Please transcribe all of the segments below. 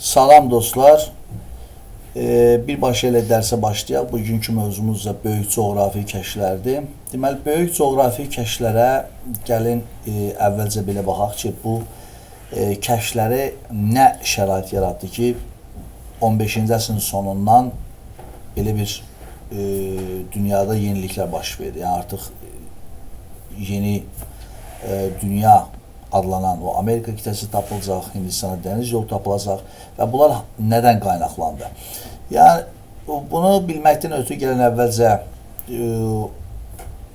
Salam dostlar. Birbaşa ilə dərsə başlayaq. Bugünkü mövzumuz da böyük coğrafi kəşflərdir. Deməli, böyük coğrafi kəşflərə gəlin əvvəlcə belə baxaq ki, bu kəşfləri nə şərait yaratdı ki, 15-ci əsrin sonundan belə bir dünyada yeniliklər baş verdi. Yəni artıq yeni dünya adlanan o Amerika qitəsi tapılacaq, Hindistana dəniz yolu tapılacaq və bunlar nədən qaynaqlandı? Yəni bunu bilməkdən ötürü gələn əvvəlcə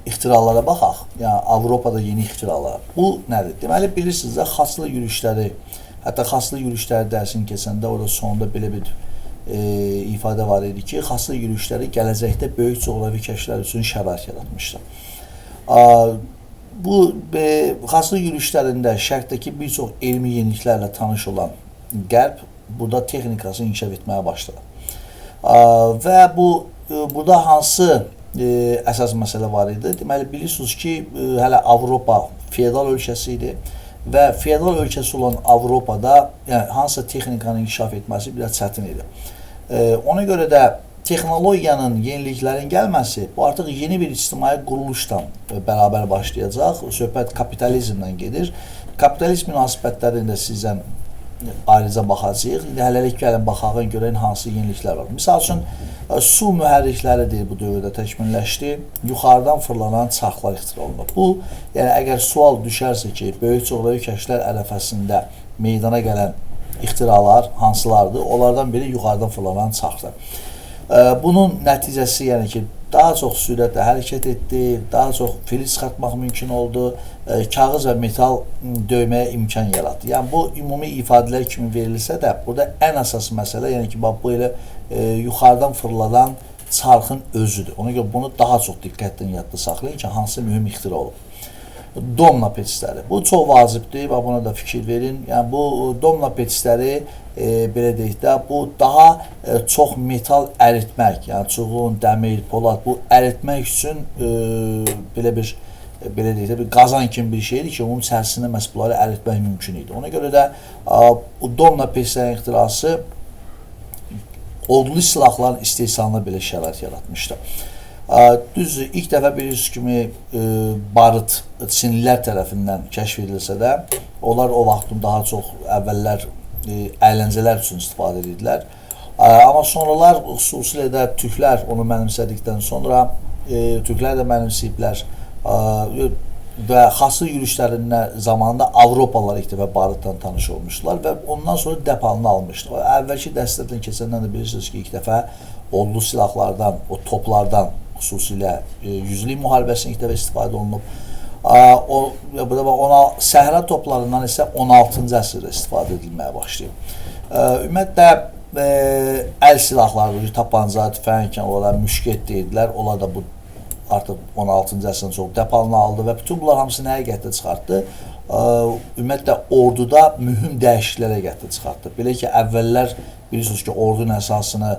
ixtiralara baxaq. Yəni Avropada yeni ixtiralar. Bu nədir? Deməli bilirsiniz də xaslı yürüşləri, hətta xaslı yürüşləri dərsini keçəndə orada sonunda belə bir ifadə var idi ki, xaslı yürüşləri gələcəkdə böyük coğrafi kəşflər üçün şərait yaratmışlar. Bu xaslı yürüşlərində şərqdəki bir çox elmi yeniliklərlə tanış olan Qərb burada texnikasını inkişaf etməyə başladı. Və burada hansı əsas məsələ var idi? Deməli, bilirsiniz ki, hələ Avropa feodal ölkəsi idi və feodal ölkəsi olan Avropada yəni, hansısa texnikanın inkişaf etməsi biraz çətin idi. Ona görə də texnologiyanın, yeniliklərin gəlməsi bu artıq yeni bir ictimai quruluşdan bərabər başlayacaq. Söhbət kapitalizmdən gedir. Kapitalizm münasibətlərində sizdən ayrıca baxacağıq. İndi hələlik gəlin baxağın görən hansı yeniliklər var. Misal üçün, su mühərrikləridir bu dövrdə təkmilləşdi. Yuxarıdan fırlanan çarxlar ixtira olunur. Bu, yəni əgər sual düşərsə ki, böyük coğrafi kəşflər ərəfəsində meydana gələn ixtiralar hansılardır? Onlardan biri yuxarıdan fırlanan çarxlar. Bunun nəticəsi yəni ki, daha çox sürətlə hərəkət etdi, daha çox filiz çıxartmaq mümkün oldu, kağız və metal döyməyə imkan yaratdı. Yəni bu ümumi ifadələr kimi verilsə də, burada ən əsas məsələ, yəni ki, bu elə yuxarıdan fırladan çarxın özüdür. Ona görə bunu daha çox diqqətlə yadda saxlayın ki, hansı mühüm ixtira olub. Domna petisləri. Bu çox vacibdir və buna da fikir verin. Yəni bu domna petisləri belə deyək də, bu daha çox metal əritmək, yəni çuğun, dəmir, polad, bu əritmək üçün belə deyək də, bir qazan kimi bir şeydir ki, onun içərisində məhz bunları əritmək mümkün idi. Ona görə də bu domna petislərin ixtirası odlu silahların istehsalına belə şərait yaratmışdı. Düzdür, ilk dəfə bilirsiniz kimi barıt Çinlilər tərəfindən kəşf edilsə də, onlar o vaxtın daha çox əvvəllər əyləncələr üçün istifadə edirdilər. Amma sonralar xüsusilə də türklər onu mənimsədikdən sonra türklər də mənimsəyiblər və xaslı yürüşlərində zamanında Avropalılar ilk dəfə barıtdan tanış olmuşdular və ondan sonra dəpalını almışdı. Əvvəlki dərslərdən keçəndən də bilirsiniz ki, ilk dəfə odlu silahlardan, o toplardan xüsusilə yüzlük müharibəsində ilk dəfə istifadə olunub. Səhra toplarından isə 16-cı əsrdə istifadə edilməyə başlayıb. Ümumiyyətlə, əl silahları, tapanca, tüfəng, onlar müşket deyildilər. Onlar da bu artıq 16-cı əsrdən çox dəpalını aldı və bütün bunlar hamısını həqiqətdə çıxartdı. Ümumiyyətlə, orduda mühüm dəyişikliklərə gətirib çıxartdı. Belə ki, əvvəllər bilirsiniz ki, ordunun əsasını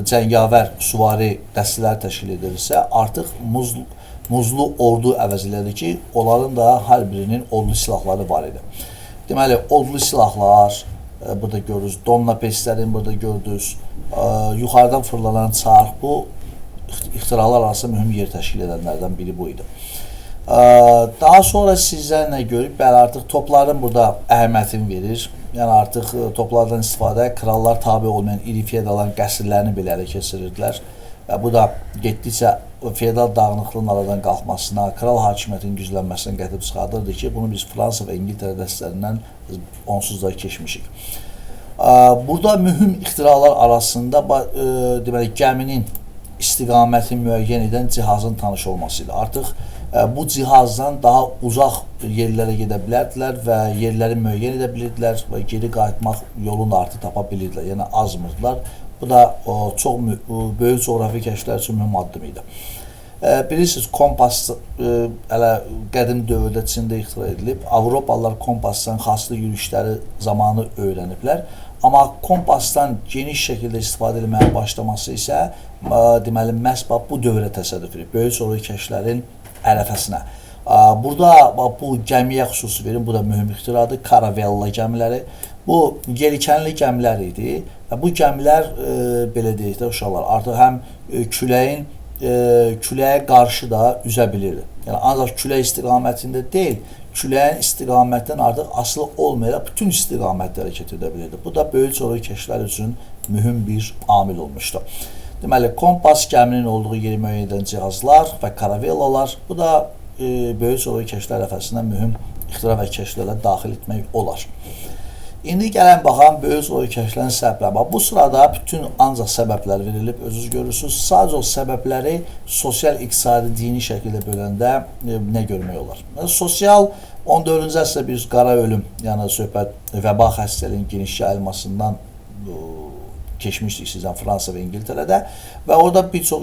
cəngavər, süvari dəstələr təşkil edirsə, artıq muzlu ordu əvəzilədir ki, onların da hər birinin odlu silahları var idi. Deməli, odlu silahlar, burada görürüz, domna petislərini burada gördünüz, yuxarıdan fırlanan çarx, bu ixtiralar arasında mühüm yer təşkil edənlərdən biri bu idi. Daha sonra sizlər nə görüb, bəli, artıq topların burada əhəmiyyətini verir. Yəni artıq toplardan istifadə, krallar tabi olmayan iri feodalan qəsrlərini belə ələ keçirirdilər. Və bu da getdikcə feodal dağınıqlığın aradan qalxmasına, kral hakimiyyətinin güclənməsinə gətirib çıxardırdı ki, bunu biz Fransa və İngiltərə dəstələrindən onsuz da keçmişik. Burada mühüm ixtiralar arasında deməli, gəminin istiqaməti müəyyən edən cihazın tanış olması ilə artıq bu cihazdan daha uzaq yerlərə gedə bilərdilər və yerləri müəyyən edə bilirdilər və geri qayıtmaq yolunu artıq tapa bilirdilər, yəni azmırdılar. Bu da çox böyük coğrafi kəşflər üçün mühüm addım idi. Bilirsiniz, kompas hələ qədim dövrdə Çində ixtira edilib. Avropalılar kompasdan xaslı yürüşləri zamanı öyrəniblər. Amma kompasdan geniş şəkildə istifadə edilməyə başlaması isə deməli, məhz bu dövrə təsadüf edib. Böyük coğrafi kəşflərin ərəfəsinə. Burada bu gəmiyə xüsusi verin, bu da mühüm ixtiradır, karavella gəmiləri. Bu yelkənli gəmilər idi. Və bu gəmilər belə deyək də uşaqlar artıq həm küləyə qarşı da üzə bilirdi. Yəni ancaq külək istiqamətində deyil, küləyin istiqamətindən artıq asılı olmayaraq bütün istiqamətdə hərəkət edə bilirdi. Bu da böyük coğrafi kəşflər üçün mühüm bir amil olmuşdu. Deməli, kompas, gəminin olduğu yeri müəyyən edən cihazlar və karavellalar, bu da böyük coğrafi kəşflər ərəfəsində mühüm ixtira və kəşflərə daxil etmək olar. İndi gələn baxan böyük coğrafi kəşflərin səbəbləri. Bu sırada bütün ancaq səbəblər verilib, özünüz görürsünüz. Sadəcə o səbəbləri sosial, iqtisadi, dini şəkildə böləndə nə görmək olar? Sosial 14-cü əsrdə bir qara ölüm, yəni söhbət vəba xəstəliyinin geniş yayılmasından keçmişdik sizdən Fransa və İngiltərədə və orada bir çox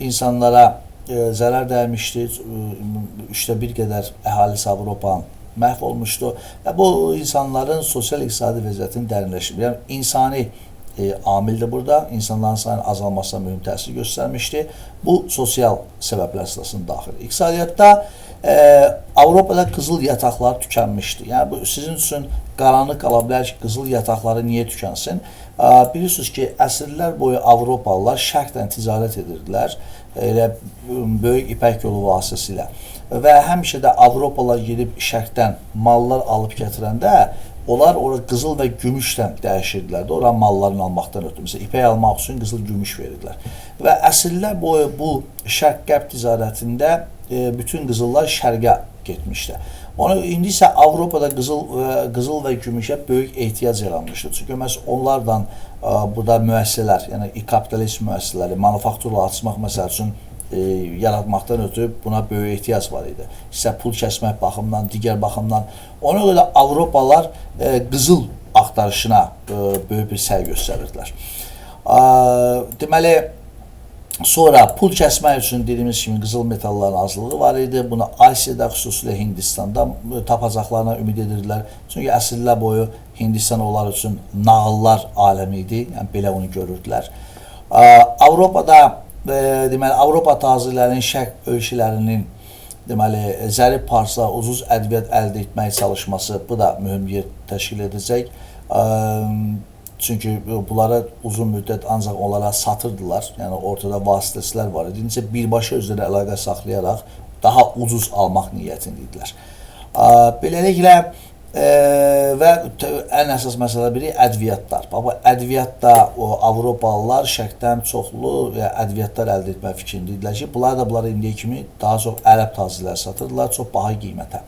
insanlara zərər dəymişdi. 1/3 qədər əhalisi Avropanın məhv olmuşdu və bu insanların sosial-iqtisadi vəziyyətini dərinləşdirib. Yəni insani amildir burada, insanların sayının azalmasına mühüm təsir göstərmişdi. Bu sosial səbəblər sırasında daxil. İqtisadiyyatda Avropada qızıl yataqlar tükənmişdi. Yəni bu sizin üçün qaranlıq qala bilər ki, qızıl yataqları niyə tükənsin? Bilirsiniz ki, əsrlər boyu Avropalılar şərqdən ticarət edirdilər, elə böyük İpək yolu vasitəsilə. Və həmişə də Avropalılar gedib şərqdən mallar alıb gətirəndə onlar orada qızıl və gümüşlə dəyişirdilər də, orada mallarını almaqdan ötürü. Məsələn, ipək almaq üçün qızıl gümüş verirdilər. Və əsrlər boyu bu şərq-qərb ticarətində bütün qızıllar şərqə getmişdi. İndi isə Avropada qızıl və gümüşə böyük ehtiyac yaranmışdır. Çünki onlardan burada müəssisələr, yəni kapitalist müəssisələri, manufakturla açmaq məsəl üçün yaratmaqdan ötürü buna böyük ehtiyac var idi. İşte pul kəsmək baxımdan, digər baxımdan. Ona görə Avropalılar qızıl axtarışına böyük bir səy göstərirdilər. Deməli, sonra pul kəsmək üçün dediyimiz kimi qızıl metalların azlığı var idi. Bunu Asiyada, xüsusilə Hindistanda tapacaqlarına ümid edirdilər. Çünki əsrlər boyu Hindistan onlar üçün nağıllar aləmi idi. Yəni belə onu görürdülər. Avropada deməli Avropa tacirlərinin şərq ölkələrinin deməli zərif parça, ucuz ədviyyat əldə etməyə çalışması bu da mühüm yer təşkil edəcək. Çünki bunlara uzun müddət ancaq onlara satırdılar. Yəni ortada vasitəçilər var idi. Necə birbaşa özləri əlaqə saxlayaraq daha ucuz almaq niyyətində idilər. Beləliklə və ən əsas məsələ biri ədviyyatlar. Ədviyyatda Avropalılar şərqdən çoxlu ədviyyatlar əldə etmək fikrində idilər ki, bunlar indiyə kimi daha çox ərəb tacirləri satırdılar, çox baha qiymətə.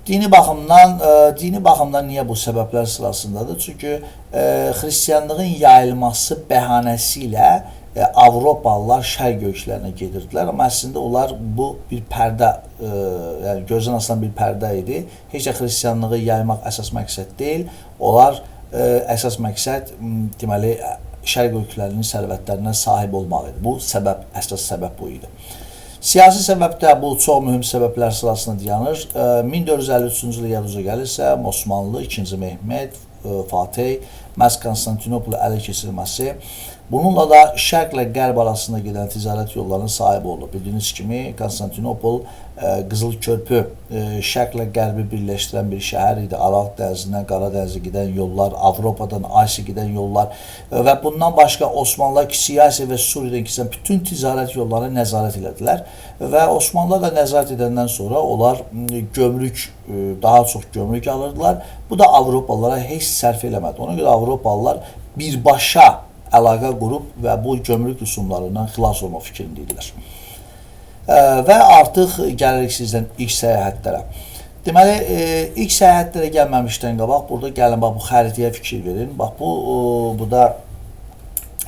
Dini baxımdan niyə bu səbəblər sırasındadır? Çünki xristianlığın yayılması bəhanəsi ilə Avropalılar şərq ölkələrinə gedirdilər. Amma əslində onlar bu bir pərdə, yəni gözdən asılan bir pərdə idi. Heç də xristianlığı yaymaq əsas məqsəd deyil. Onlar əsas məqsəd deməli şərq ölkələrinin sərvətlərinə sahib olmaq idi. Bu səbəb, əsas səbəb bu idi. Siyasi səbəbdə bu çox mühüm səbəblər sırasına dayanır. 1453-cü il yadıca gəlirsə, Osmanlı, 2-ci Mehmet, Fatih, məhz Konstantinopolu ələ keçirməsi. Bununla da şərqlə qərb arasında gedən ticarət yollarına sahib oldu. Bildiyiniz kimi Konstantinopol Qızıl Körpü şərqlə qərbi birləşdirən bir şəhər idi. Aralıq dənizindən Qara dənizə gedən yollar, Avropadan Asiya gedən yollar və bundan başqa Osmanlılar Kiçik Asiya və Suriyadan keçən bütün ticarət yollarına nəzarət elədilər. Və Osmanlılar da nəzarət edəndən sonra onlar daha çox gömrük alırdılar. Bu da Avropalılara heç sərf eləmədi. Ona görə Avropalılar birbaşa əlaqə qurub və bu gömrük rüsumlarından xilas olma fikrində idilər. Və artıq gəlirik sizdən ilk səyahətlərə. Deməli, ilk səyahətlərə gəlməmişdən qabaq, burada gəlin, bu xəritəyə fikir verin. Bu da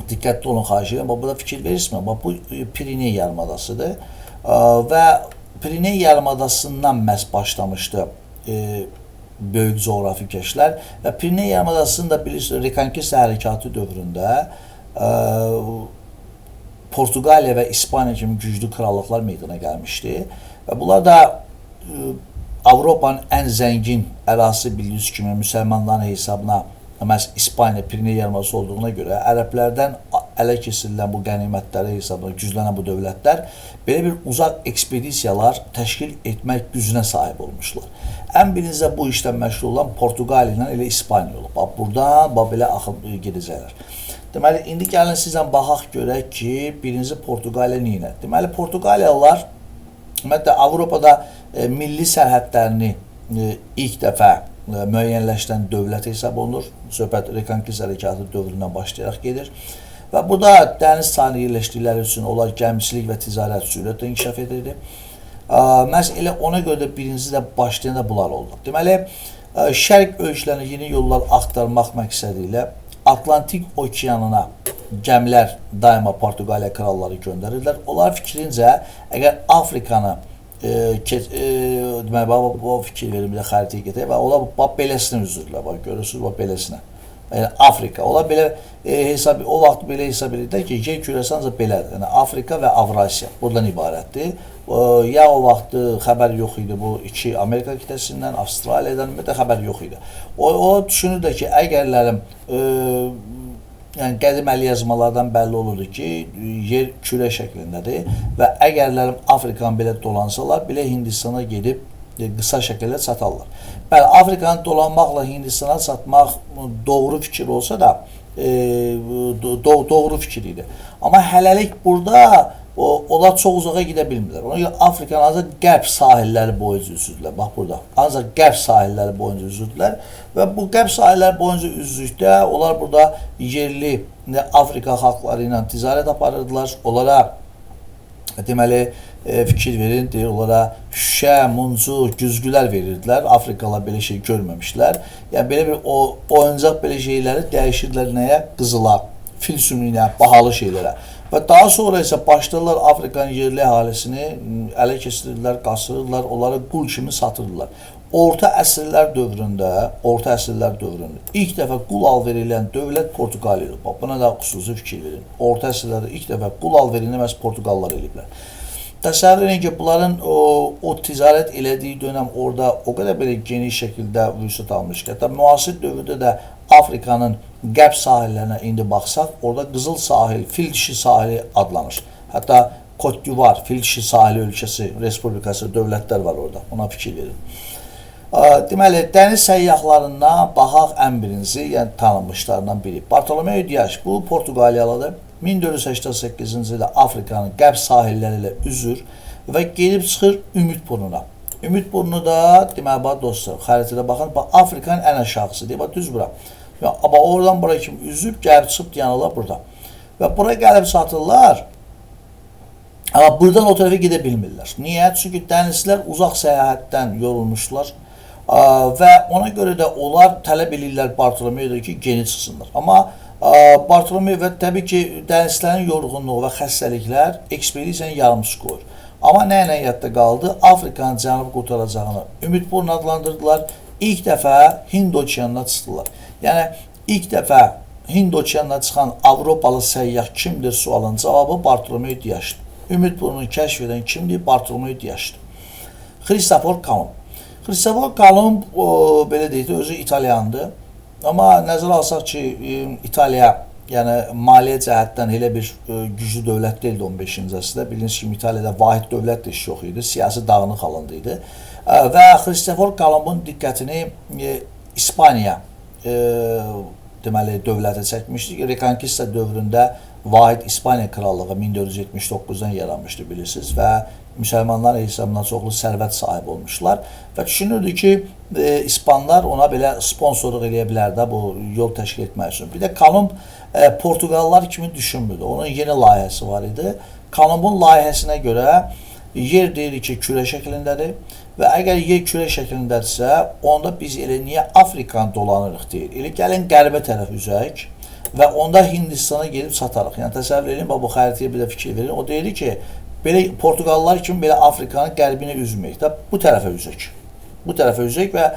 diqqətli olun, xahiş edirəm. Burada fikir verirsiniz, bu Piriney yarımadasıdır. Və Piriney yarımadasından məhz başlamışdı böyük coğrafi kəşflər və Piriney yarımadasında bilirsiniz, Rekonkista hərəkatı dövründə Portuqaliya və İspaniya kimi güclü krallıqlar meydana gəlmişdi və bunlar da Avropanın ən zəngin ərazisi bildiyiniz kimi müsəlmanların hesabına məhz İspaniya, Piriney yarımadası olduğuna görə ərəblərdən ələ keçirilən bu qənimətləri hesabına güclənən bu dövlətlər belə bir uzaq ekspedisiyalar təşkil etmək gücünə sahib olmuşlar. Ən birinci bu işlə məşğul olan Portuqaliya ilə elə İspaniya olub. Bax buradan belə axıb gedəcəklər. Deməli indi gəlin sizdən baxaq görək ki, birinci Portuqaliya nə edir? Deməli Portuqaliyalılar ümumiyyətlə Avropada milli sərhədlərini ilk dəfə müəyyənləşdirən dövlət hesab olunur. Söhbət Rekonkist hərəkatı dövründən başlayaraq gedir. Və burada dəniz sahilində yerləşdikləri üçün onlar gəmiçilik və ticarət sürətlə inkişaf edirdi. Məhz elə ona görə də birinci də başlayan da bunlar oldu. Deməli, şərq ölkələrinə yeni yollar axtarmaq məqsədi ilə Atlantik okeanına gəmilər daima Portuqaliya kralları göndərirlər. Onlar fikrincə, əgər Afrikanı deməli, bu fikir verin, bir də xəritəyə getək və onlar beləsinə üzürdülər, görürsünüz, beləsinə. Yəni, Afrika, onlar belə o vaxt belə hesab edirlər ki, yer kürəsi ancaq belədir. Yəni, Afrika və Avrasiya buradan ibarətdir. Ya o vaxt xəbər yox idi bu iki Amerika qitəsindən, Avstraliyadan da xəbər yox idi. O düşünürdü ki, əgərlərim yəni qədim əlyazmalardan bəlli olurdu ki, yer kürə şəklindədir və əgərlərim Afrikanı belə dolansalar, belə Hindistana gedib qısa şəkildə çatarlar. Bəli, Afrikanı dolanmaqla Hindistana çatmaq doğru fikir olsa da, doğru fikir idi. Amma hələlik burada onlar çox uzağa gedə bilmirlər. Ona görə Afrikanın ancaq qərb sahilləri boyunca üzürdülər. Bax burada. Ancaq qərb sahilləri boyunca üzürdülər və bu qərb sahilləri boyunca üzdükdə onlar burada yerli Afrika xalqları ilə ticarət aparırdılar. Onlara deməli fikir verin, deyir, onlara şüşə, muncu, güzgülər verirdilər. Afrikalılar belə şey görməmişlər. Yəni belə bir oyuncaq belə şeyləri dəyişirdilər nəyə? Qızıla, fil sümüyünə, bahalı şeylərə. Və daha sonra isə başladılar Afrikanın yerli əhalisini ələ keçirirlər, qasırırlar, onları qul kimi satırdılar. Orta əsrlər dövründə ilk dəfə qul alveri eləyən dövlət Portuqaliyadır. Bax, buna da xüsusi fikir verin. Orta əsrlərdə ilk dəfə qul alverini məhz Portuqallar eləyiblər. Təsəvvür edin ki, bunların o ticarət elədiyi dönəm orada o qədər belə geniş şəkildə vüsət almış ki, hətta müasir dövrdə də Afrikanın qərb sahillərinə indi baxsaq, orada Qızıl sahil, Fil dişi sahili adlanır. Hətta Côte d'Ivoire, Fil dişi sahili ölkəsi, respublikası, dövlətlər var orada, ona fikir verin. Deməli, dəniz səyyahlarından baxaq ən birinci, yəni tanınmışlarından biri. Bartolomeu Dias, bu Portuqaliyalıdır. 1488-ci ildə Afrikanın qərb sahilləri ilə üzür və gedib çıxır Ümid burnuna. Ümid burnu da, deməli, bax dostlar, xəritədə baxın, Afrikanın ən aşağısı deyil, düz bura. Amma oradan bura kimi üzüb, gəlib çıxıb dayanırlar burada. Və bura gəlib çatırlar, amma buradan o tərəfə gedə bilmirlər. Niyə? Çünki dənizçilər uzaq səyahətdən yorulmuşlar və ona görə də onlar tələb edirlər Bartolomeu'da ki, geri çıxsınlar. Amma Bartolomeu və təbii ki, dənizçilərin yorğunluğu və xəstəliklər ekspedisiyanı yarımçıq qoyur. Amma nə ilə yadda qaldı? Afrikanın cənubu qurtaracağını Ümid burnu adlandırdılar. İlk dəfə Hind okeanına çıxdılar. Yəni, ilk dəfə Hind okeanına çıxan Avropalı səyyah kimdir sualın cavabı Bartolomeu Dias'dır. Ümid burnunu kəşf edən kimdir? Bartolomeu Dias'dır. Christopher Colomb. Christopher Colomb, belə deyək, özü İtalyandır. Amma nəzərə alsaq ki, İtaliya, yəni maliyyə cəhətdən elə bir güclü dövlət deyildi 15-ci əsrdə. Bildiyiniz kimi, İtaliyada vahid dövlət də iş yox idi, siyasi dağınıq halında idi. Və Christopher Colomb'un diqqətini İspaniya deməli, dövləti çəkmişdi. Rekonkista dövründə vahid İspaniya krallığı 1479-dan yaranmışdı, bilirsiniz və müsəlmanlar hesabına çoxlu sərvət sahib olmuşlar və düşünürdü ki, İspanlar ona belə sponsorluq eləyə bilər də bu yol təşkil etmək üçün. Bir də Colomb Portuqallar kimi düşünmürdü. Onun yeni layihəsi var idi. Colomb'un layihəsinə görə yer deyirik ki, kürə şəklindədir və əgər yer kürə şəklindədirsə, onda biz elə niyə Afrikanı dolanırıq deyil. Elə gəlin qərbə tərəf üzək və onda Hindistana gedib çatarıq. Yəni təsəvvür edin, bu xəritəyə bir də fikir verin. O deyir ki, belə Portuqallar kimi belə Afrikanın qərbinə üzməyik də, bu tərəfə üzək. Bu tərəfə üzək və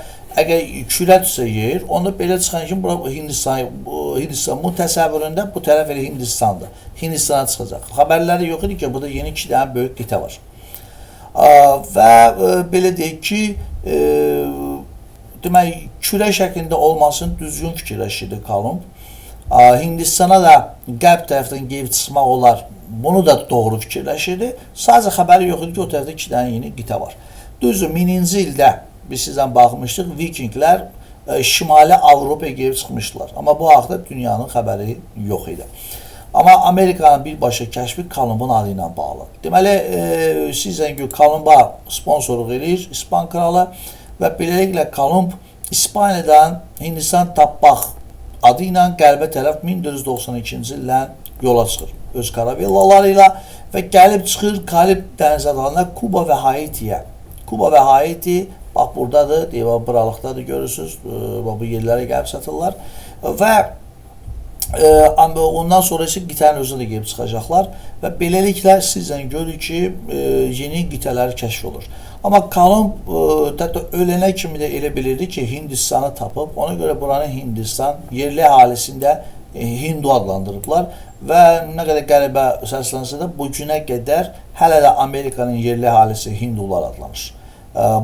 əgər kürədirsə yer, onda belə çıxan kimi bura Hindistan, bu təsəvvüründə bu tərəf elə Hindistandır. Hindistana çıxacaq. Xəbərləri yox idi ki, burada yeni 2 dənə böyük qitə var. Və belə deyək ki, demək, kürə şəklində olmasını düzgün fikirləşirdi Colomb. Hindistana da qərb tərəfdən gəlib çıxmaq olar. Bunu da doğru fikirləşirdi. Sadəcə xəbəri yox idi ki, o tərəfdə 2 dənə yeni qitə var. Düzdür, 1000-ci ildə biz sizdən baxmışdıq, Vikinglər Şimali Avropaya gəlib çıxmışdılar. Amma bu haqda dünyanın xəbəri yox idi. Amma Amerikanın birbaşa kəşfi Kolumbun adı ilə bağlı. Deməli, sizdən ki, Kolumba sponsorluq edir İspan kralı və beləliklə Kolumb İspaniyadan Hindistan tapmaq adı ilə qərbə tərəf 1492-ci ildən yola çıxır öz karavellaları ilə və gəlib çıxır Karib dəniz adlarına Kuba və Haitiyə. Kuba və Haiti, bax buradadır, buralıqdadır, görürsünüz, bu yerlərə gəlib çatırlar və ondan sonra isə qitənin özünə də gəlib çıxacaqlar və beləliklə sizdən görür ki, yeni qitələr kəşf olur. Amma Kolumb hətta ölənə kimi də elə bilirdi ki, Hindistanı tapıb, ona görə buranı Hindistan yerli əhalisində Hindu adlandırıblar və nə qədər qəribə səslənsə də bu günə qədər hələ də Amerikanın yerli əhalisi Hindular adlanır.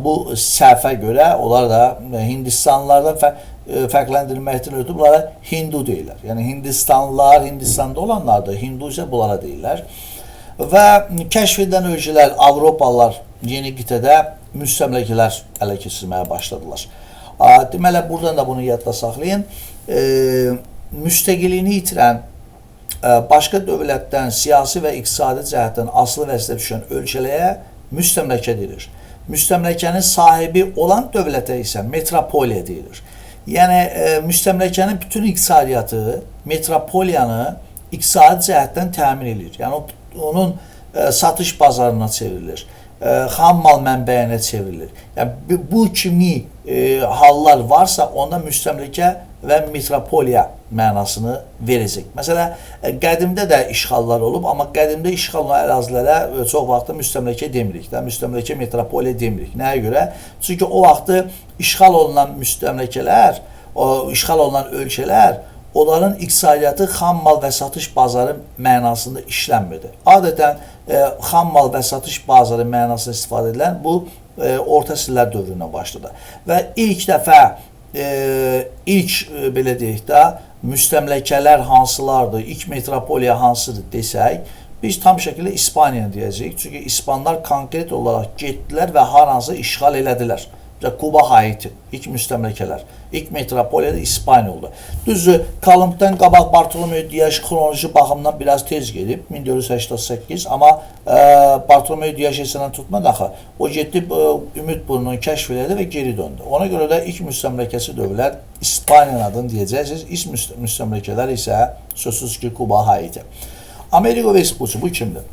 Bu səhvə görə onlar da Hindistanlılardan fərqləndirilməkdən ötürü bunlara Hindu deyirlər. Yəni Hindistanlılar, Hindistanda olanlar da Hindu isə bunlara deyirlər. Və kəşf edən ölkələr, Avropalılar yeni qitədə müstəmləkələr ələ keçirməyə başladılar. Deməli, buradan da bunu yadda saxlayın. Müstəqilliyini itirən, başqa dövlətdən siyasi və iqtisadi cəhətdən asılı vəziyyətə düşən ölkələrə müstəmləkə deyilir. Müstəmləkənin sahibi olan dövlətə isə metropoliya deyilir. Yəni, müstəmləkənin bütün iqtisadiyyatı metropoliyanı iqtisadi cəhətdən təmin edir. Yəni, onun satış bazarına çevrilir, xam mal mənbəyinə çevrilir. Yəni, bu kimi hallar varsa, onda müstəmləkə və metropoliya mənasını verəcək. Məsələn, qədimdə də işğallar olub, amma qədimdə işğal olan ərazilərə çox vaxtda müstəmləkə demirik, müstəmləkə metropoliya demirik. Nəyə görə? Çünki o vaxtı işğal olunan müstəmləkələr, işğal olunan ölkələr, onların iqtisadiyyatı xam mal və satış bazarı mənasında işlənmirdi. Adətən, xam mal və satış bazarı mənasında istifadə edilən bu orta əsrlər dövründən başladı. Və ilk dəfə, belə deyək də, müstəmləkələr hansılardır, ilk metropoliya hansıdır desək, biz tam şəkildə İspaniya deyəcəyik. Çünki İspanlar konkret olaraq getdilər və hər hansı işğal elədilər. Kuba, Haiti, ilk müstəmləkələr. İlk metropoliya da İspaniya oldu. Düzdür, Kolumbdan qabaq Bartolomeu Dias xronoloji baxımdan biraz tez gedib, 1488, amma Bartolomeu Dias hesabına tutmadı axı. O getdi, Ümid burnunu kəşf elədi və geri döndü. Ona görə də ilk müstəmləkəsi dövlət İspaniyanın adını deyəcəksiniz. İlk müstəmləkələr isə sözsüz ki, Kuba, Haiti. Amerigo Vespucci, bu kimdir?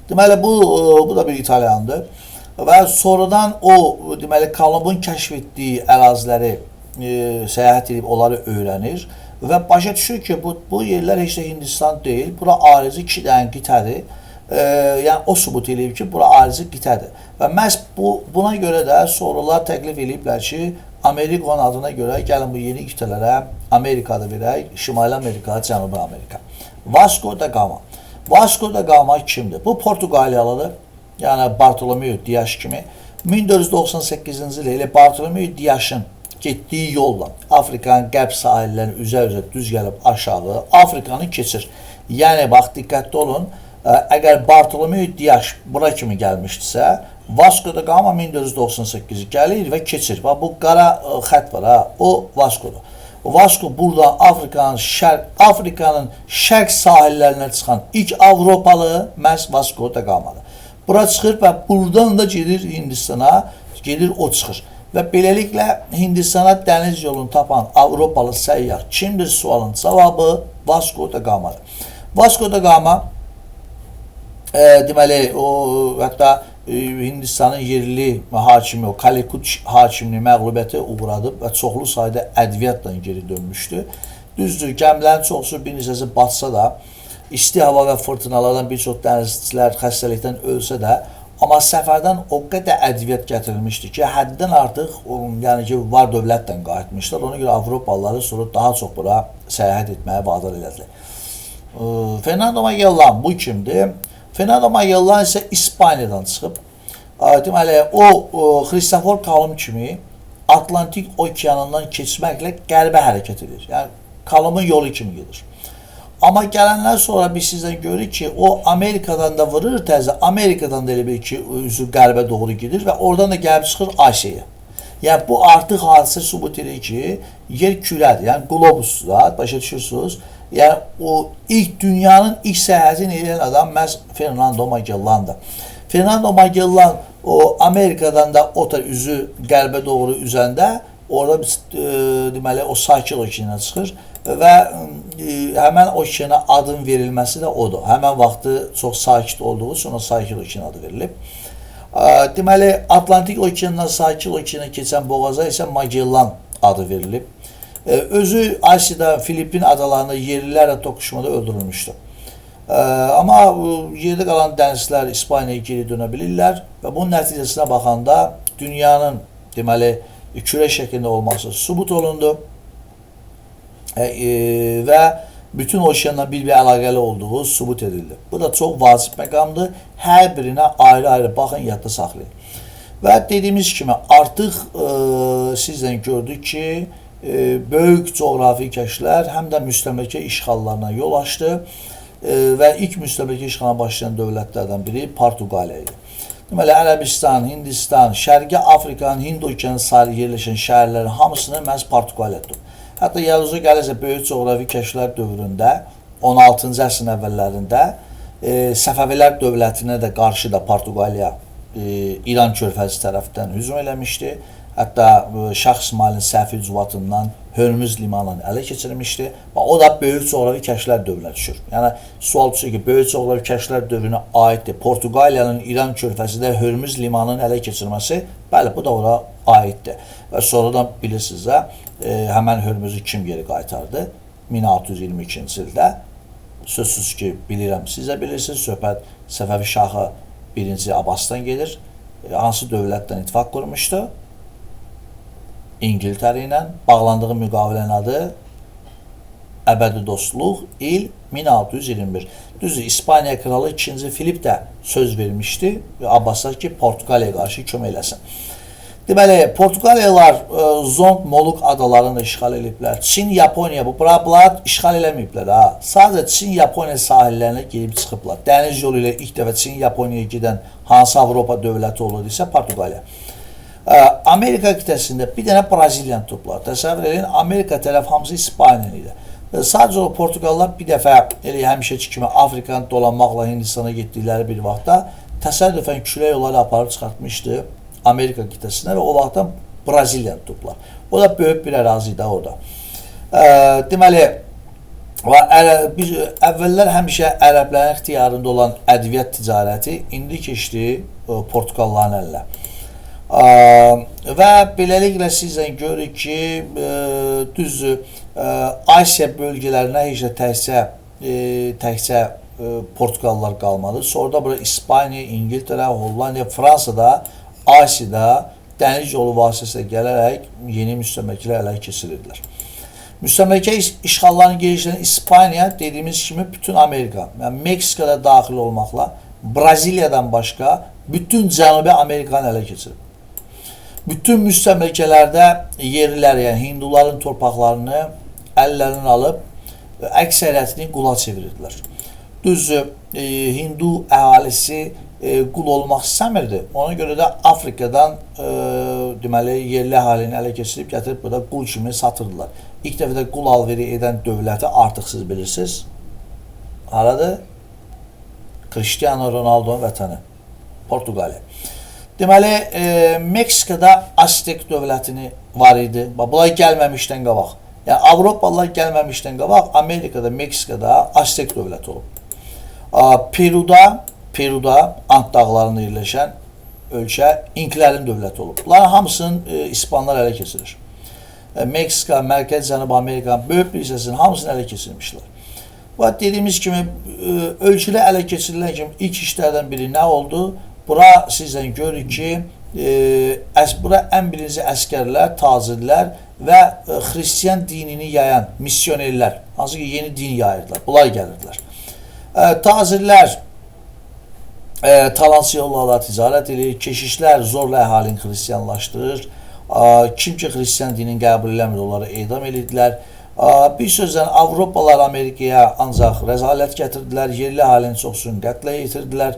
Deməli, bu da bir İtalyandır. Və sonradan o, deməli, Kolumbun kəşf etdiyi əraziləri səyahət edib, onları öyrənir və başa düşür ki, bu yerlər heç də Hindistan deyil, bura ayrıcı 2 dənə qitədir. Yəni, o sübut edib ki, bura ayrıcı qitədir. Və məhz buna görə də sonralar təklif ediblər ki, Amerikanın adına görə gəlin bu yeni qitələrə Amerikada verək, Şimali Amerika, Cənubi Amerika. Vasco da Gama. Vasco da Gama kimdir? Bu Portuqaliyalıdır. Yəni Bartolomeu Dias kimi 1498-ci il elə Bartolomeu Dias'ın getdiyi yolla Afrikanın qərb sahillərini üzə-üzə düz gəlib aşağı Afrikanı keçir. Yəni, bax, diqqətli olun, əgər Bartolomeu Dias bura kimi gəlmişdirsə, Vasco da Gama 1498 gəlir və keçir. Bax, bu qara xət var, o Vasco'dur. Vasco burada Afrikanın şərq sahillərinə çıxan ilk Avropalı məhz Vasco da Gama'dır. Bura çıxır və buradan da gedir Hindistana, gedir o çıxır. Və beləliklə Hindistana dəniz yolunu tapan Avropalı səyyah kimdir sualın cavabı Vasco da Gama'dır. Vasco da Gama, deməli, o hətta Hindistanın yerli hakimi, o Calicut hakimini məğlubiyyətə uğradıb və çoxlu sayda ədviyyatla geri dönmüşdü. Düzdür, gəmilərin çoxsu bir neçəsi batsa da, isti hava və fırtınalardan bir çox dənizçilər xəstəlikdən ölsə də, amma səfərdən o qədər ədviyyat gətirilmişdi ki, həddən artıq, yəni ki, var dövlətdən qayıtmışlar. Ona görə Avropalıları sonra daha çox bura səyahət etməyə vadar elədilər. Fernando Magellan bu kimdir? Fernando Magellan isə İspaniyadan çıxıb. Deməli, o Kristofor Kolumb kimi Atlantik okeanından keçməklə qərbə hərəkət edir. Yəni, Kolum'un yolu kimi gedir. Amma gələnlər sonra biz sizdən görürük ki, o Amerikadan da vurur təzə, Amerikadan da elə bir ki, üzü qərbə doğru gedir və oradan da gəlib çıxır Asiyaya. Yəni bu artıq hadisə sübut edir ki, yer kürədir, yəni qlobusdur, başa düşürsünüz. Yəni o dünyanın ilk səyahətini edən adam məhz Fernando Magellan'dır. Fernando Magellan o Amerikadan da o üzü qərbə doğru üzəndə orada deməli o sakit okeana çıxır və həmən okeana adın verilməsi də odur. Həmən vaxtı çox sakit olduğu sonra sakit okean adı verilib. Deməli Atlantik okeandan sakit okeana keçən boğaza isə Magellan adı verilib. Özü Asiyada Filipin adalarında yerlilərlə toqquşmada öldürülmüşdü. Amma yerdə qalan dənizçilər İspaniyaya geri dönə bilirlər və bunun nəticəsinə baxanda dünyanın deməli küre şəklində olması sübut olundu və bütün okeanla bir əlaqəli olduğu sübut edildi. Bu da çox vacib məqamdır. Hər birinə ayrı-ayrı baxın, yadda saxlayın. Və dediyimiz kimi artıq sizdən gördük ki, böyük coğrafi kəşflər həm də müstəmləkə işğallarına yol açdı və ilk müstəmləkə işğalına başlayan dövlətlərdən biri Portuqaliya idi. Deməli, Ərəbistan, Hindistan, Şərqi Afrikanın Hind okeanı sahili yerləşən şəhərlərin hamısını məhz Portuqaliya tutdu. Hətta yadınıza gəlirsə, böyük coğrafi kəşflər dövründə 16-cı əsrin əvvəllərində Səfəvilər dövlətinə də qarşı da Portuqaliya İran körfəzi tərəfdən hücum eləmişdi. Hətta Şah İsmailin səhvi cüvatından Hörmüz limanını ələ keçirmişdi və o da böyük coğrafi kəşflər dövrünə düşür. Yəni sual düşür ki, böyük coğrafi kəşflər dövrünə aiddir. Portuqaliyanın İran körfəzində Hörmüz limanının ələ keçirməsi, bəli, bu da ora aiddir. Və sonradan bilirsiniz də həmən Hörmüzü kim geri qaytardı? 1622-ci ildə. Sözsüz ki, bilirəm, siz də bilirsiniz, söhbət Səfəvi Şahı 1-ci Abbasdan gedir. Hansı dövlətdən ittifaq qurmuşdu? İngiltərə ilə bağlandığı müqavilənin adı Əbədi Dostluq, il 1621. Düzdür, İspaniya kralı 2-ci Filip də söz vermişdi Abbasa ki, Portuqaliyaya qarşı kömək eləsin. Deməli, Portuqaliyalılar Zond, Moluq adalarını işğal ediblər. Çin, Yaponiya, bunlar işğal eləməyiblər. Sadəcə Çin, Yaponiya sahillərinə girib çıxıblar. Dəniz yolu ilə ilk dəfə Çin, Yaponiyaya gedən hansı Avropa dövləti olur isə Portuqaliya. Amerika qitəsində bir dənə Braziliyan tutublar. Təsəvvür edin, Amerika tərəf hamısı İspaniya idi. Sadəcə o Portuqallar bir dəfə elə həmişəki kimi Afrikanı dolanmaqla Hindistana getdikləri bir vaxtda təsadüfən külək onları aparıb çıxartmışdı Amerika qitəsinə və o vaxtdan Braziliyan tutublar. O da böyük bir ərazi idi orada. Deməli, biz əvvəllər həmişə ərəblərin ixtiyarında olan ədviyyat ticarəti indi keçdi Portuqalların əlinə. Və beləliklə sizdən görürük ki, düzdür, Asiya bölgələrinə heç də təkcə Portuqallar qalmadı. Sonra da bura İspaniya, İngiltərə, Hollandiya, Fransada, Asiyada dəniz yolu vasitəsilə gələrək yeni müstəmləkələr ələ keçirirdilər. Müstəmləkə işğallarının gelişlərini İspaniya dediyimiz kimi bütün Amerika, yəni Meksikada daxil olmaqla Braziliyadan başqa bütün Cənubi Amerikanı ələ keçirib. Bütün müstəmləkələrdə yerlilər, yəni hinduların torpaqlarını əllərindən alıb əksəriyyətini qula çevirirdilər. Düzdür, hindu əhalisi qul olmaq istəmirdi. Ona görə də Afrikadan deməli yerli əhalini ələ keçirib gətirib burada qul kimi satırdılar. İlk dəfə də qul alveri edən dövləti artıq siz bilirsiniz. Haradır? Cristiano Ronaldo'nun vətəni. Portuqaliya. Deməli, Meksikada Aztek dövlətini var idi. Bunlar gəlməmişdən qabaq. Yəni, Avropalılar gəlməmişdən qabaq Amerikada, Meksikada Aztek dövləti olub. Peruda Ant dağlarında yerləşən ölkə İnklərin dövləti olub. Bunların hamısını İspanlar ələ keçirir. Meksika, Mərkəzi Cənubi Amerikanın böyük bir hissəsinin hamısını ələ keçirmişlər. Və dediyimiz kimi, ölkələr ələ keçirilən kimi ilk işlərdən biri nə oldu? Bura sizdən görürük ki, bura ən birinci əskərlər, tacirlər və xristiyan dinini yayan missionerlər, hansı ki yeni din yayırdılar, bunlar gəlirdilər. Tacirlər talansız yollarla ticarət edir, keşişlər zorla əhalini xristiyanlaşdırır, kim ki xristiyan dinin qəbul eləmir, onları edam edirdilər. Bir sözlə Avropalılar Amerikaya ancaq rəzalət gətirdilər, yerli əhalinin çoxsunu qətlə yetirdilər,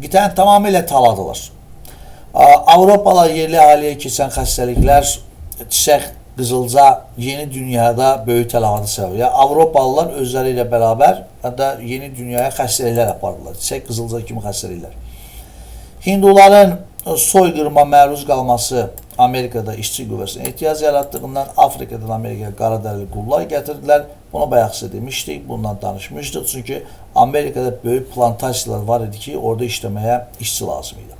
qitəni tamamilə taladılar. Avropalılar yerli əhaliyə keçən xəstəliklər, çiçək, qızılca yeni dünyada böyük tələfatı səbəb. Avropalılar özləri ilə bərabər hətta yeni dünyaya xəstəliklər apardılar, çiçək, qızılca kimi xəstəliklər. Hinduların soyqırıma məruz qalması Amerikada işçi qüvvəsinə ehtiyac yaratdığından Afrikadan Amerikaya qaradərili qullar gətirdilər. Buna bayaqsa demişdik, bundan danışmışdıq. Çünki Amerikada böyük plantasiyalar var idi ki, orada işləməyə işçi lazım idi.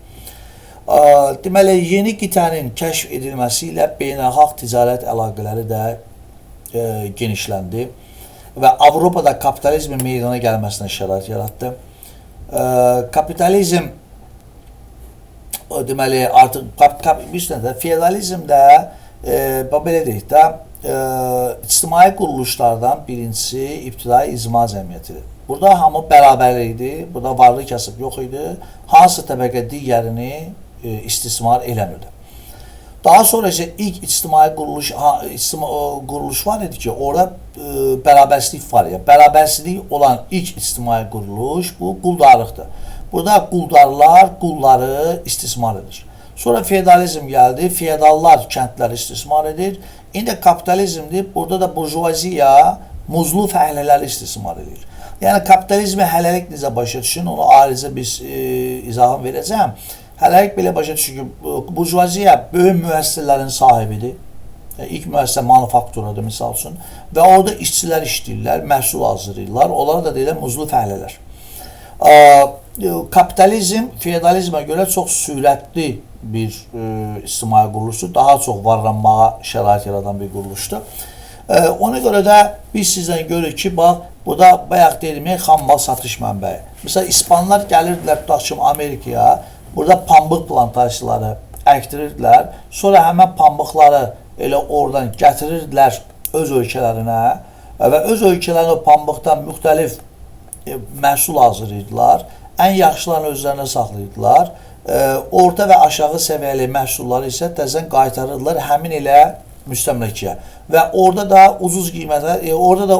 Deməli, yeni qitənin kəşf edilməsi ilə beynəlxalq ticarət əlaqələri də genişləndi və Avropada kapitalizmin meydana gəlməsinə şərait yaratdı. Kapitalizm deməli artıq feodalizm də belə deyək də ictimai quruluşlardan birincisi ibtidai icma cəmiyyətidir. Burada hamı bərabər idi, burada varlı kasıb yox idi. Hansı təbəqə digərini istismar eləmirdi. Daha sonra isə ilk ictimai quruluş var idi ki, orada bərabərsizlik var. Bərabərsizlik olan ilk ictimai quruluş bu quldarlıqdır. Burada quldarlar qulları istismar edir. Sonra feodalizm gəldi, feodallar kəndləri istismar edir. İndi kapitalizmdir, burada da burjuvaziya muzlu fəhlələri istismar edir. Yəni kapitalizmi hələlik necə başa düşün, onu ayrıca biz izahını verəcəm. Hələlik belə başa düşün ki, burjuvaziya böyük müəssisələrin sahibidir. İlk müəssisə manufakturadır, misal üçün. Və orada işçilər işləyirlər, məhsul hazırlayırlar. Onlara da deyilən muzlu fəhlələr. Kapitalizm, feodalizmə görə çox sürətli bir ictimai quruluşdur. Daha çox varlanmağa şərait yaradan bir quruluşdur. Ona görə də biz sizdən görürük ki, bax, burada bayaq deyilməyək xammal satış mənbəyi. Məsələn, İspanlar gəlirdilər, tutaq ki, Amerikaya, burada pambıq plantasiyaları əkdirirdilər. Sonra həmən pambıqları elə oradan gətirirdilər öz ölkələrinə və öz ölkələrinə pambıqdan müxtəlif məhsul hazırlayırdılar. Ən yaxşılarını özlərinə saxlayırdılar. Orta və aşağı səviyyəli məhsulları isə təzən qaytarırdılar həmin elə müstəmləkəyə. Və orada da ucuz qiymətə, orada da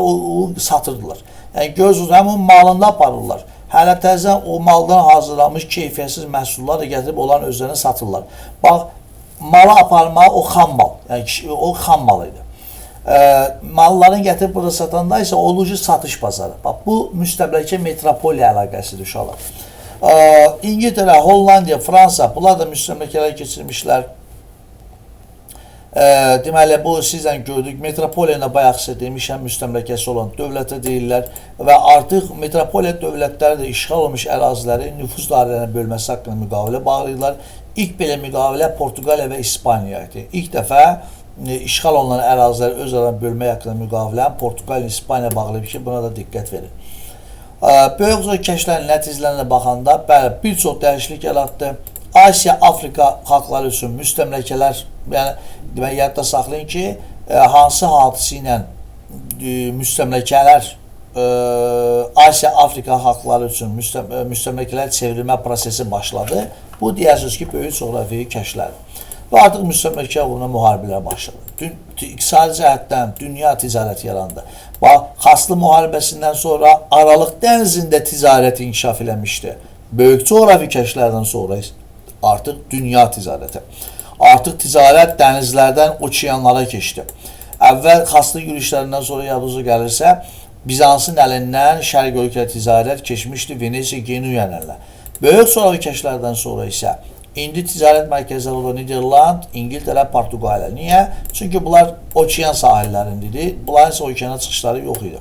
satırdılar. Yəni gözünüz həmin malında aparırlar. Hələ təzən o maldan hazırlanmış keyfiyyətsiz məhsullar da gətirib onların özlərinə satırlar. Bax, malı aparmaq o xam mal. Yəni o xam mal idi. Malların gətirib burada satanda isə olucu satış bazarı. Bax, bu müstəmləkə metropoliya əlaqəsidir uşaqlar. İngiltərə, Hollandiya, Fransa, bunlar da müstəmləkələr keçirmişlər. Deməli, bu sizdən gördük, metropoliya bayaqsa demişəm, müstəmləkəsi olan dövlətə deyirlər və artıq metropoliya dövlətləri də işğal olmuş əraziləri nüfuz dairələrinin bölməsi haqqında müqavilə bağlayırlar. İlk belə müqavilə Portuqaliya və İspaniya idi. İlk dəfə işğal olunan əraziləri öz aralarında bölmək haqqında müqaviləni Portuqaliya, İspaniya bağlayıb ki, buna da diqqət verin. Böyük zor kəşflərin nəticələrinə baxanda bir çox dəyişiklik yaratdı. Asiya, Afrika xalqları üçün müstəmləkələr, yəni yadda saxlayın ki, hansı hadisə ilə müstəmləkələr Asiya, Afrika xalqları üçün müstəmləkələr çevrilmə prosesi başladı. Bu deyərsiniz ki, böyük coğrafi kəşflərdir. Və artıq müstəmləkə uğruna müharibələr başladı. İqtisadi cəhətdən dünya ticarəti yarandı. Xaslı müharibəsindən sonra Aralıq dənizində ticarət inkişaf eləmişdi. Böyük coğrafi kəşflərdən sonra artıq dünya ticarəti. Artıq ticarət dənizlərdən okeanlara keçdi. Əvvəl xaslı yürüyüşlərindən sonra yadınıza gəlirsə, Bizansın əlindən şərq ölkə ticarət keçmişdi Venesiya, Genuya əlinə. Böyük coğrafi kəşflərdən sonra isə indi ticarət mərkəzləri olan Niderland, İngiltərə, Portuqaliya. Niyə? Çünki bunlar okean sahillərindedir. Bunların isə okeana çıxışları yox idi.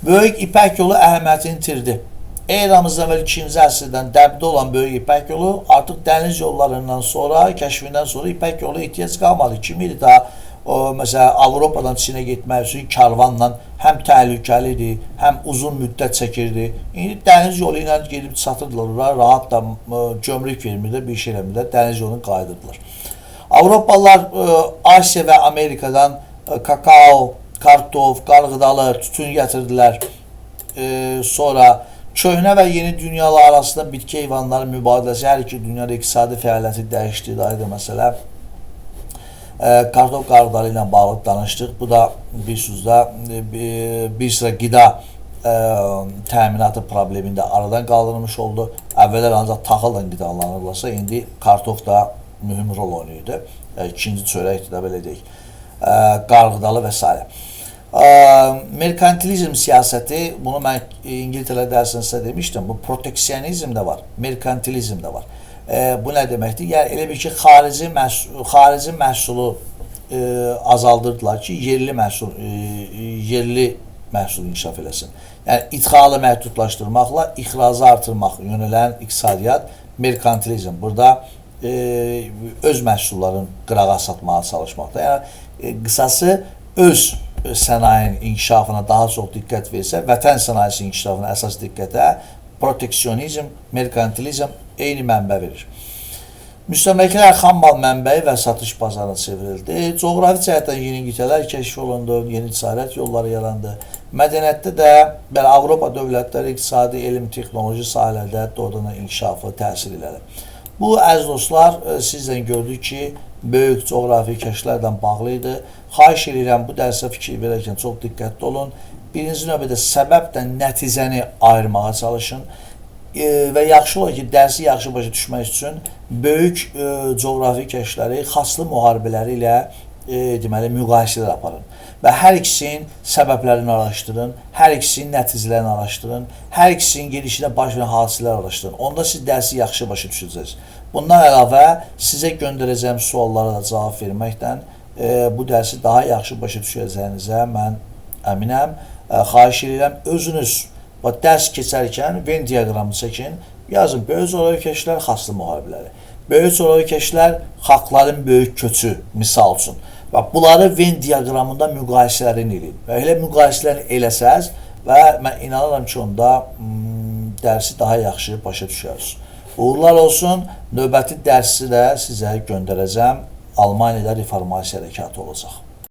Böyük İpək yolu əhəmiyyətini itirdi. Eramızdan əvvəl 2-ci əsrdən Dəbdə olan böyük İpək yolu artıq dəniz yollarından sonra, kəşfindən sonra İpək yolu ehtiyac qalmadı. Kim idi daha məsələn Avropadan Çinə getmək üçün karvanla həm təhlükəlidir, həm uzun müddət çəkirdi. İndi dəniz yolu ilə gedib satırdılar, rahat da gömrük vermirlər, bir şey eləmirlər, dəniz yolunu qayıdırdılar. Avropalılar Asiya və Amerikadan kakao, kartof, qarğıdalı, tütün gətirdilər. Sonra köhnə və yeni dünyalar arasında bitki heyvanların mübadiləsi hər iki dünyada iqtisadi fəaliyyəti dəyişdi, ayrı məsələ. Kartof qarğıdalı ilə bağlı danışdıq. Bu da bir sözlə bir sıra qida təminatı problemində aradan qaldırılmış oldu. Əvvəllər ancaq taxılla qidalanırlarsa, indi kartof da mühüm rol oynayırdı. İkinci çörəkdir də belə deyək. Qarğıdalı və s. Merkantilizm siyasəti, bunu mən İngiltərə dərsində demişdim, bu proteksionizm də var, merkantilizm də var. Bu nə deməkdir? Yəni elə bir ki, xarici məhsulu azaldırdılar ki, yerli məhsul inkişaf eləsin. Yəni idxalı məhdudlaşdırmaqla ixracı artırmaq yönələn iqtisadiyyat merkantilizm. Burada öz məhsulların qırağa satmağa çalışmaqda. Yəni qısası öz sənayenin inkişafına daha çox diqqət versə, vətən sənayesi inkişafına əsas diqqətə proteksionizm, merkantilizm eyni mənbə verir. Müstəmləkələr xammal mənbəyi və satış bazarına çevrildi. Coğrafi cəhətdən yeni qitələr kəşf olundu, yeni ticarət yolları yarandı. Mədəniyyətdə də belə Avropa dövlətləri iqtisadi, elm, texnoloji sahələrdə doğrudan inkişafı təsir elədi. Bu, əziz dostlar, sizdən gördük ki, böyük coğrafi kəşflərlə bağlı idi. Xahiş edirəm, bu dərsə fikir verərkən çox diqqətli olun. Birinci növbədə səbəblə nəticəni ayırmağa çalışın və yaxşı olar ki, dərsi yaxşı başa düşmək üçün böyük coğrafi kəşfləri, xaslı müharibələri ilə deməli, müqayisələr aparın. Və hər ikisinin səbəblərini araşdırın, hər ikisinin nəticələrini araşdırın, hər ikisinin gedişində baş verən hadisələr araşdırın. Onda siz dərsi yaxşı başa düşəcəksiniz. Bundan əlavə, sizə göndərəcəyim suallara da cavab verməklə bu dərsi daha yaxşı başa düşəcəyinizə mən əminəm. Xahiş edirəm, özünüz dərs keçərkən Venn diaqramını çəkin, yazın böyük coğrafi kəşflər, xaslı müharibələri. Böyük coğrafi kəşflər, xalqların böyük köçü, misal üçün. Və bunları Venn diaqramında müqayisələrini eləyin. Və elə müqayisələrini eləsəz və mən inanıram ki, onda dərsi daha yaxşı başa düşərsiniz. Uğurlar olsun, növbəti dərsi də sizə göndərəcəm. Almaniyada reformasiya hərəkatı olacaq.